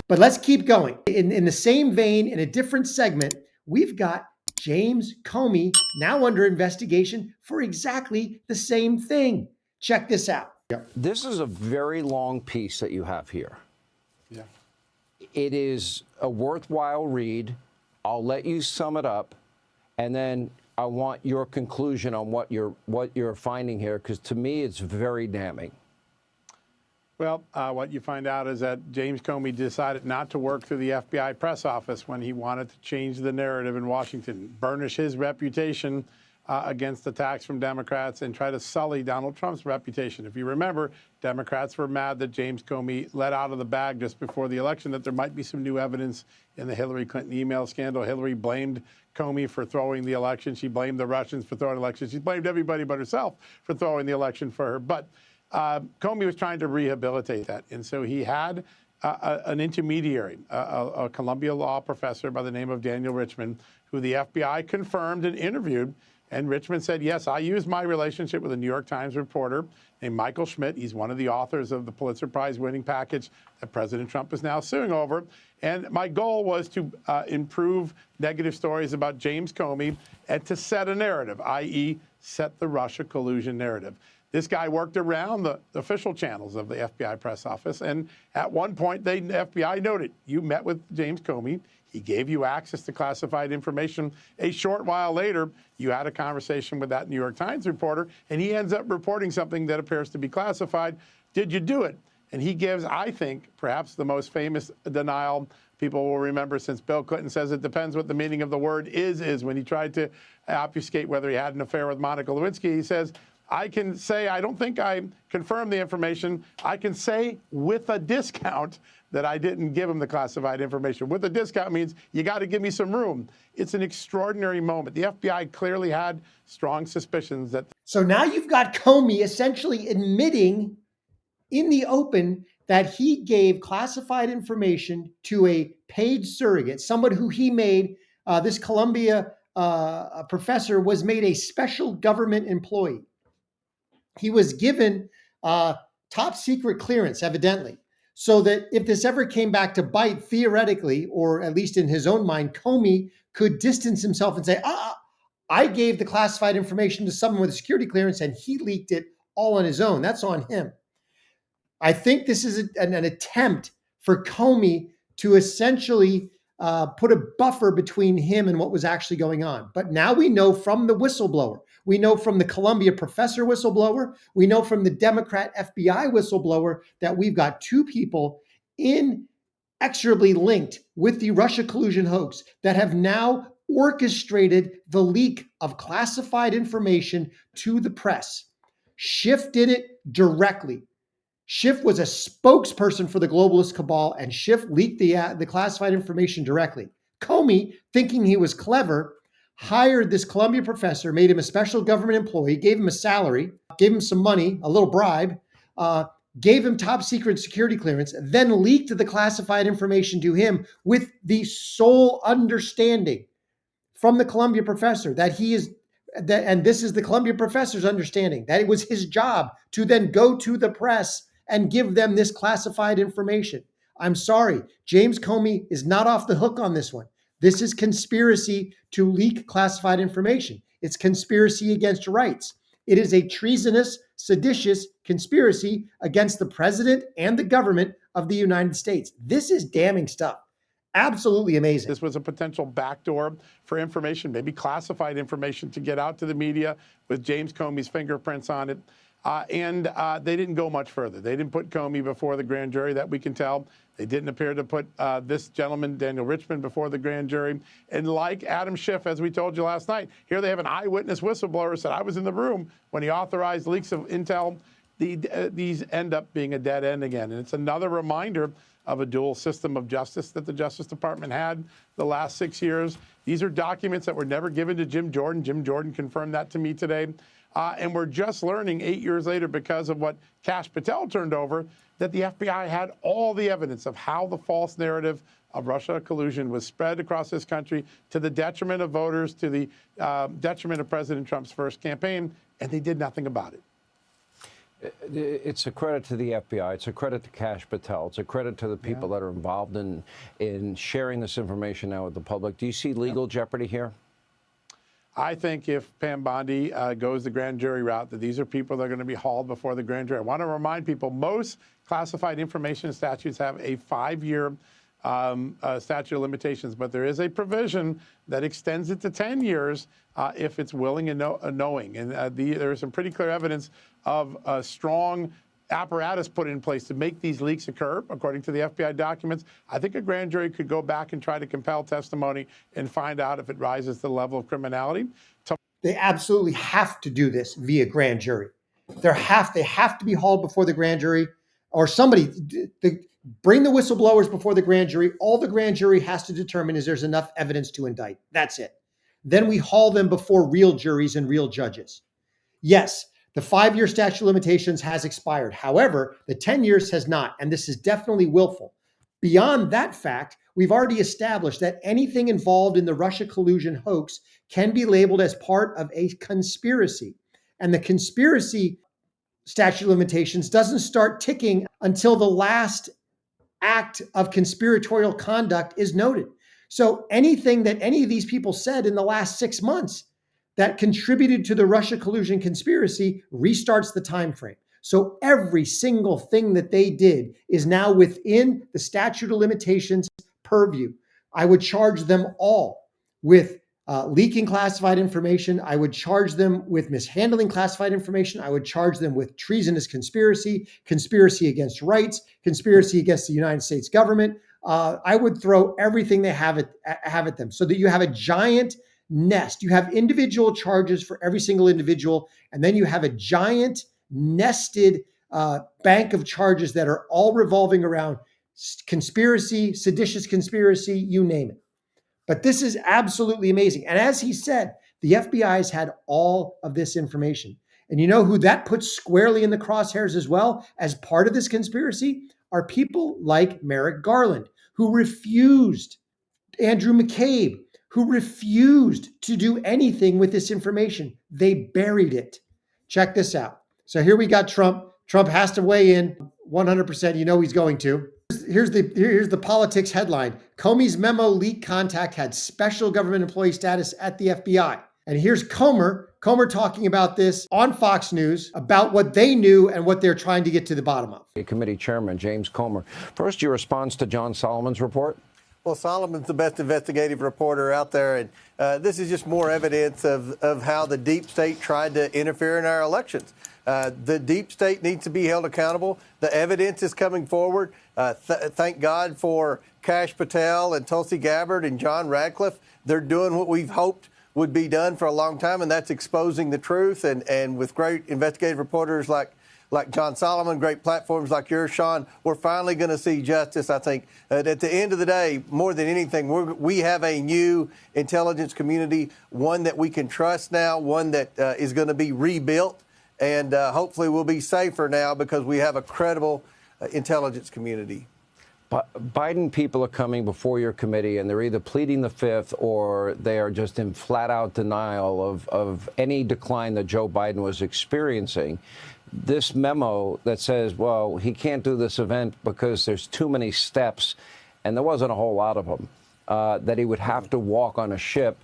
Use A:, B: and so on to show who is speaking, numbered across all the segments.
A: But let's keep going. In the same vein, in a different segment, we've got James Comey now under investigation for exactly the same thing. Check this out.
B: This is a very long piece that you have here.
C: Yeah.
B: It is a worthwhile read. I'll let you sum it up, and then I want your conclusion on what you're finding here, because to me it's very damning.
C: Well, what you find out is that James Comey decided not to work through the FBI press office when he wanted to change the narrative in Washington, burnish his reputation against attacks from Democrats, and try to sully Donald Trump's reputation. If you remember, Democrats were mad that James Comey let out of the bag just before the election that there might be some new evidence in the Hillary Clinton email scandal. Hillary blamed Comey for throwing the election. She blamed the Russians for throwing the election. She blamed everybody but herself for throwing the election for her. But Comey was trying to rehabilitate that. And so he had an intermediary, a Columbia law professor by the name of Daniel Richman, who the FBI confirmed and interviewed. And Richman said, yes, I used my relationship with a New York Times reporter named Michael Schmidt. He's one of the authors of the Pulitzer Prize winning package that President Trump is now suing over. And my goal was to improve negative stories about James Comey and to set a narrative, i.e. set the Russia collusion narrative. This guy worked around the official channels of the FBI press office. And at one point, the FBI noted, you met with James Comey. He gave you access to classified information. A short while later, you had a conversation with that New York Times reporter, and he ends up reporting something that appears to be classified. Did you do it? And he gives, I think, perhaps the most famous denial people will remember, since Bill Clinton says it depends what the meaning of the word is when he tried to obfuscate whether he had an affair with Monica Lewinsky. He says, I can say, I don't think I confirmed the information. I can say with a discount that I didn't give him the classified information. With a discount means you got to give me some room. It's an extraordinary moment. The FBI clearly had strong suspicions that.
A: So now you've got Comey essentially admitting in the open that he gave classified information to a paid surrogate, someone who he made, this Columbia professor was made a special government employee. He was given top secret clearance, evidently, so that if this ever came back to bite, theoretically, or at least in his own mind, Comey could distance himself and say, I gave the classified information to someone with a security clearance and he leaked it all on his own. That's on him. I think this is an attempt for Comey to essentially put a buffer between him and what was actually going on. But now we know from the whistleblower, we know from the Columbia professor whistleblower, we know from the Democrat FBI whistleblower that we've got two people inexorably linked with the Russia collusion hoax that have now orchestrated the leak of classified information to the press. Schiff did it directly. Schiff was a spokesperson for the globalist cabal, and Schiff leaked the classified information directly. Comey, thinking he was clever, hired this Columbia professor, made him a special government employee, gave him a salary, gave him some money, a little bribe, gave him top secret security clearance, then leaked the classified information to him with the sole understanding from the Columbia professor that he is, and this is the Columbia professor's understanding, that it was his job to then go to the press and give them this classified information. I'm sorry, James Comey is not off the hook on this one. This is conspiracy to leak classified information. It's conspiracy against rights. It is a treasonous, seditious conspiracy against the president and the government of the United States. This is damning stuff. Absolutely amazing.
C: This was a potential backdoor for information, maybe classified information, to get out to the media with James Comey's fingerprints on it. And they didn't go much further. They didn't put Comey before the grand jury, that we can tell. They didn't appear to put this gentleman, Daniel Richman, before the grand jury. And like Adam Schiff, as we told you last night, here they have an eyewitness whistleblower said, I was in the room when he authorized leaks of intel. These end up being a dead end again. And it's another reminder of a dual system of justice that the Justice Department had the last 6 years. These are documents that were never given to Jim Jordan. Jim Jordan confirmed that to me today. And we're just learning 8 years later, because of what Kash Patel turned over, that the FBI had all the evidence of how the false narrative of Russia collusion was spread across this country to the detriment of voters, to the detriment of President Trump's first campaign, and they did nothing about it.
B: It's a credit to the FBI. It's a credit to Kash Patel. It's a credit to the people that are involved in sharing this information now with the public. Do you see legal jeopardy here?
C: I think if Pam Bondi goes the grand jury route, that these are people that are going to be hauled before the grand jury. I want to remind people, most classified information statutes have a 5-year statute of limitations, but there is a provision that extends it to 10 years if it's willing and knowing. And there is some pretty clear evidence of a strong apparatus put in place to make these leaks occur, according to the FBI documents. I think a grand jury could go back and try to compel testimony and find out if it rises to the level of criminality.
A: They absolutely have to do this via grand jury. They have to be hauled before the grand jury, or somebody bring the whistleblowers before the grand jury. All the grand jury has to determine is there's enough evidence to indict. That's it. Then we haul them before real juries and real judges. Yes, the 5-year statute of limitations has expired. However, the 10 years has not, and this is definitely willful. Beyond that fact, we've already established that anything involved in the Russia collusion hoax can be labeled as part of a conspiracy. And the conspiracy statute of limitations doesn't start ticking until the last act of conspiratorial conduct is noted. So anything that any of these people said in the last 6 months that contributed to the Russia collusion conspiracy restarts the time frame. So every single thing that they did is now within the statute of limitations purview. I would charge them all with leaking classified information. I would charge them with mishandling classified information. I would charge them with treasonous conspiracy, conspiracy against rights, conspiracy against the United States government. I would throw everything they have at them, so that you have a giant nest. You have individual charges for every single individual, and then you have a giant nested bank of charges that are all revolving around conspiracy, seditious conspiracy, you name it. But this is absolutely amazing. And as he said, the FBI has had all of this information. And you know who that puts squarely in the crosshairs as well as part of this conspiracy? Are people like Merrick Garland, who refused, Andrew McCabe, who refused to do anything with this information. They buried it. Check this out. So here we got Trump. Trump has to weigh in 100%. You know he's going to. Here's the politics headline. Comey's memo leak contact had special government employee status at the FBI. And here's Comer talking about this on Fox News about what they knew and what they're trying to get to the bottom of.
B: Committee Chairman James Comey. First, your response to John Solomon's report?
D: Well, Solomon's the best investigative reporter out there, and this is just more evidence of how the deep state tried to interfere in our elections. The deep state needs to be held accountable. The evidence is coming forward. Thank God for Kash Patel and Tulsi Gabbard and John Radcliffe. They're doing what we've hoped would be done for a long time, and that's exposing the truth. And with great investigative reporters like John Solomon, great platforms like yours, Sean, we're finally going to see justice, I think. At the end of the day, more than anything, we have a new intelligence community, one that we can trust now, one that is going to be rebuilt, and hopefully we'll be safer now because we have a credible intelligence community.
B: Biden people are coming before your committee, and they're either pleading the fifth or they are just in flat-out denial of any decline that Joe Biden was experiencing. This memo that says, well, he can't do this event because there's too many steps, and there wasn't a whole lot of them, that he would have to walk on a ship,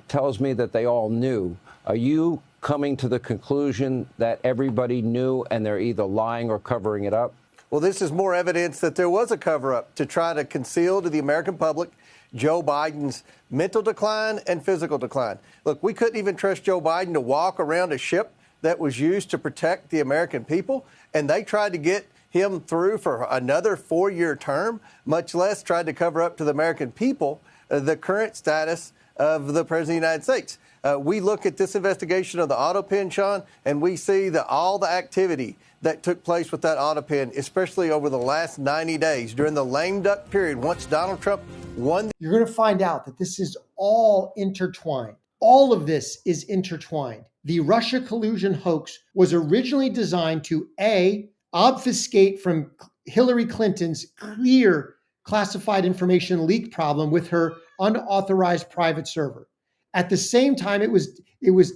B: tells me that they all knew. Are you coming to the conclusion that everybody knew and they're either lying or covering it up?
D: Well, this is more evidence that there was a cover-up to try to conceal to the American public Joe Biden's mental decline and physical decline. Look, we couldn't even trust Joe Biden to walk around a ship that was used to protect the American people, and they tried to get him through for another 4-year term, much less tried to cover up to the American people the current status of the President of the United States. We look at this investigation of the auto pen, Sean, and we see that all the activity that took place with that auto pen, especially over the last 90 days during the lame duck period, once Donald Trump won.
A: You're going to find out that this is all intertwined. All of this is intertwined. The Russia collusion hoax was originally designed to A, obfuscate from Hillary Clinton's clear classified information leak problem with her unauthorized private server. At the same time, it was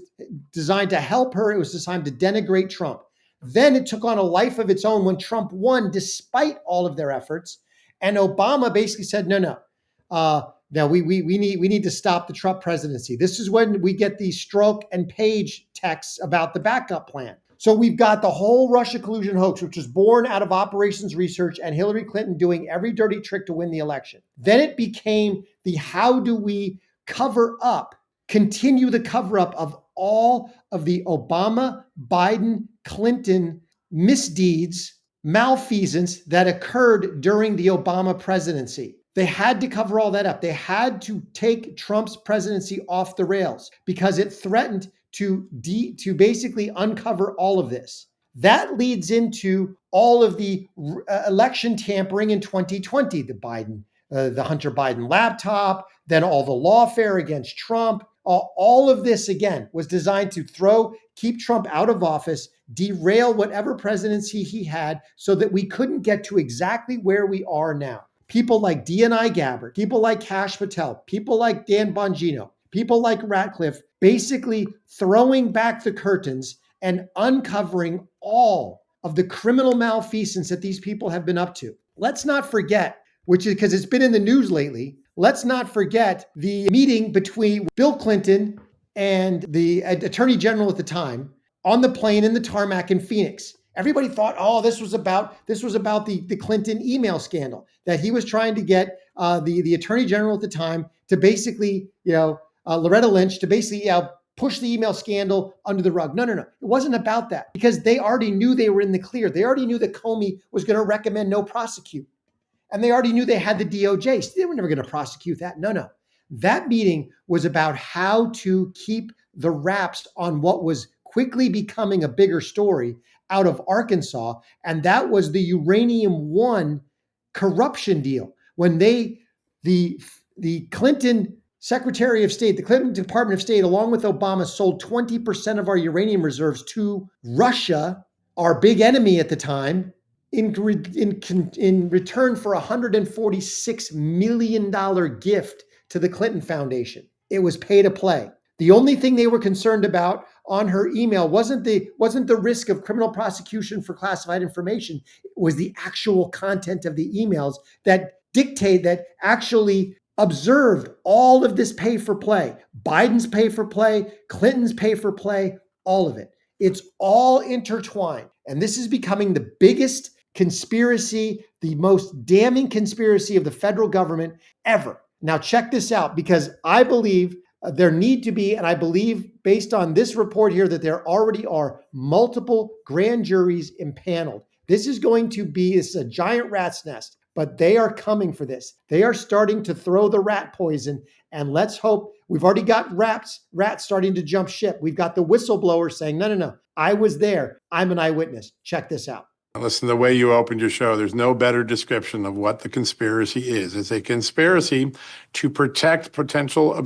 A: designed to help her. It was designed to denigrate Trump. Then it took on a life of its own when Trump won, despite all of their efforts. And Obama basically said, no, we need to stop the Trump presidency. This is when we get these Strzok and Page texts about the backup plan. So we've got the whole Russia collusion hoax, which was born out of operations research and Hillary Clinton doing every dirty trick to win the election. Then it became the how do we continue the cover up of all of the Obama, Biden, Clinton misdeeds, malfeasance that occurred during the Obama presidency. They had to cover all that up. They had to take Trump's presidency off the rails because it threatened to basically uncover all of this. That leads into all of the election tampering in 2020, the Hunter Biden laptop, then all the lawfare against Trump. All of this, again, was designed to keep Trump out of office, derail whatever presidency he had so that we couldn't get to exactly where we are now. People like D&I Gabbard, people like Kash Patel, people like Dan Bongino, people like Ratcliffe, basically throwing back the curtains and uncovering all of the criminal malfeasance that these people have been up to. Let's not forget, which is because it's been in the news lately, let's not forget the meeting between Bill Clinton and the Attorney General at the time on the plane in the tarmac in Phoenix. Everybody thought, oh, this was about the Clinton email scandal, that he was trying to get the Attorney General at the time to basically, Loretta Lynch, to basically push the email scandal under the rug. No. It wasn't about that because they already knew they were in the clear. They already knew that Comey was going to recommend no prosecute. And they already knew they had the DOJ. So they were never going to prosecute that. No. That meeting was about how to keep the wraps on what was quickly becoming a bigger story out of Arkansas. And that was the Uranium One corruption deal. When the Clinton Secretary of State, the Clinton Department of State, along with Obama, sold 20% of our uranium reserves to Russia, our big enemy at the time, in return for a $146 million gift to the Clinton Foundation. It was pay to play. The only thing they were concerned about on her email wasn't the risk of criminal prosecution for classified information. It was the actual content of the emails that actually observed all of this pay for play. Biden's pay for play, Clinton's pay for play, all of it. It's all intertwined. And this is becoming the biggest conspiracy, the most damning conspiracy of the federal government ever. Now check this out, because I believe there need to be, and I believe based on this report here, that there already are multiple grand juries impaneled. This is a giant rat's nest, but they are coming for this. They are starting to throw the rat poison, and let's hope. We've already got rats starting to jump ship. We've got the whistleblower saying, no, I was there. I'm an eyewitness. Check this out.
C: Listen, the way you opened your show, there's no better description of what the conspiracy is. It's a conspiracy to protect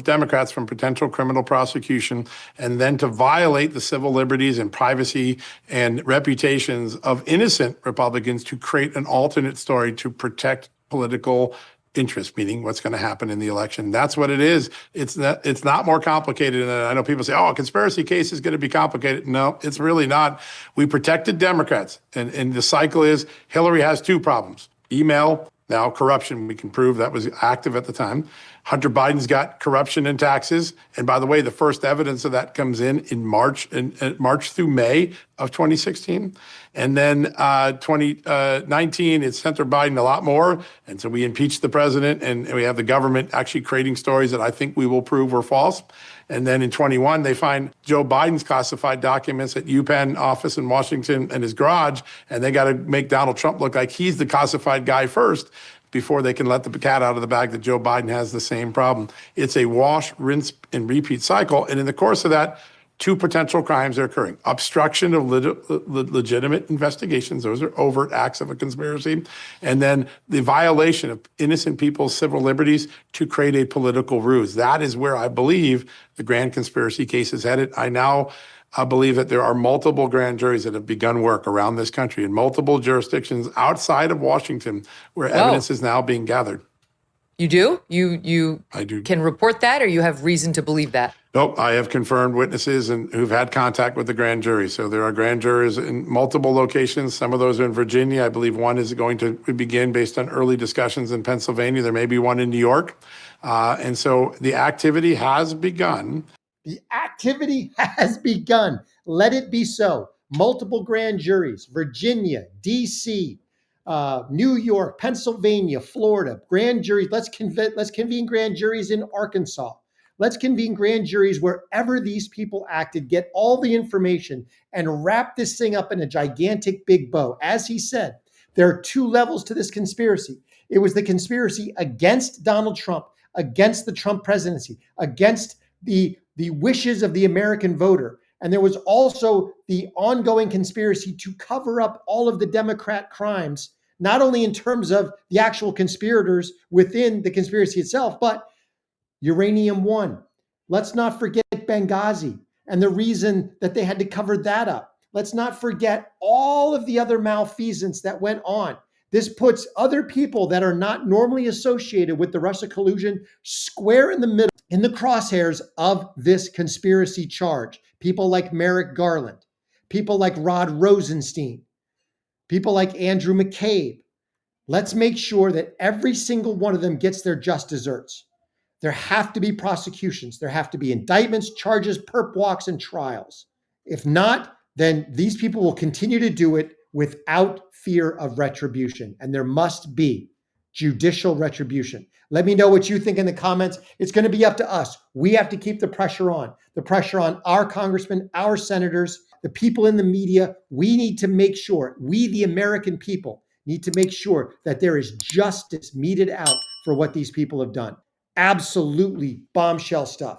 C: Democrats from potential criminal prosecution, and then to violate the civil liberties and privacy and reputations of innocent Republicans to create an alternate story to protect political interest, meaning what's going to happen in the election. That's what it is. It's not more complicated than that. I know people say, oh, a conspiracy case is going to be complicated. No, it's really not. We protected Democrats. And the cycle is Hillary has two problems. Email, now corruption. We can prove that was active at the time. Hunter Biden's got corruption and taxes. And by the way, the first evidence of that comes in March through May of 2016. And then 2019, it's Hunter Biden a lot more. And so we impeached the president, and we have the government actually creating stories that I think we will prove were false. And then in 21, they find Joe Biden's classified documents at UPenn office in Washington and his garage, and they got to make Donald Trump look like he's the classified guy first before they can let the cat out of the bag that Joe Biden has the same problem. It's a wash, rinse, and repeat cycle. And in the course of that, two potential crimes are occurring. Obstruction of legitimate investigations. Those are overt acts of a conspiracy. And then the violation of innocent people's civil liberties to create a political ruse. That is where I believe the grand conspiracy case is headed. I believe that there are multiple grand juries that have begun work around this country in multiple jurisdictions outside of Washington where evidence is now being gathered.
E: You do? You
C: I do.
E: can report that, or you have reason to believe that?
C: Nope, I have confirmed witnesses and who've had contact with the grand jury. So there are grand jurors in multiple locations. Some of those are in Virginia. I believe one is going to begin based on early discussions in Pennsylvania. There may be one in New York. And so the activity has begun.
A: The activity has begun. Let it be so. Multiple grand juries, Virginia, D.C., New York, Pennsylvania, Florida, grand juries. Let's convene grand juries in Arkansas. Let's convene grand juries wherever these people acted, get all the information, and wrap this thing up in a gigantic big bow. As he said, there are two levels to this conspiracy. It was the conspiracy against Donald Trump, against the Trump presidency, against the wishes of the American voter. And there was also the ongoing conspiracy to cover up all of the Democrat crimes, not only in terms of the actual conspirators within the conspiracy itself, but Uranium One. Let's not forget Benghazi and the reason that they had to cover that up. Let's not forget all of the other malfeasance that went on. This puts other people that are not normally associated with the Russia collusion square in the middle, in the crosshairs of this conspiracy charge. People like Merrick Garland, people like Rod Rosenstein, people like Andrew McCabe. Let's make sure that every single one of them gets their just desserts. There have to be prosecutions. There have to be indictments, charges, perp walks, and trials. If not, then these people will continue to do it without fear of retribution. And there must be judicial retribution. Let me know what you think in the comments. It's going to be up to us. We have to keep the pressure on our congressmen, our senators, the people in the media. We need to make sure, we, the American people, need to make sure that there is justice meted out for what these people have done. Absolutely bombshell stuff.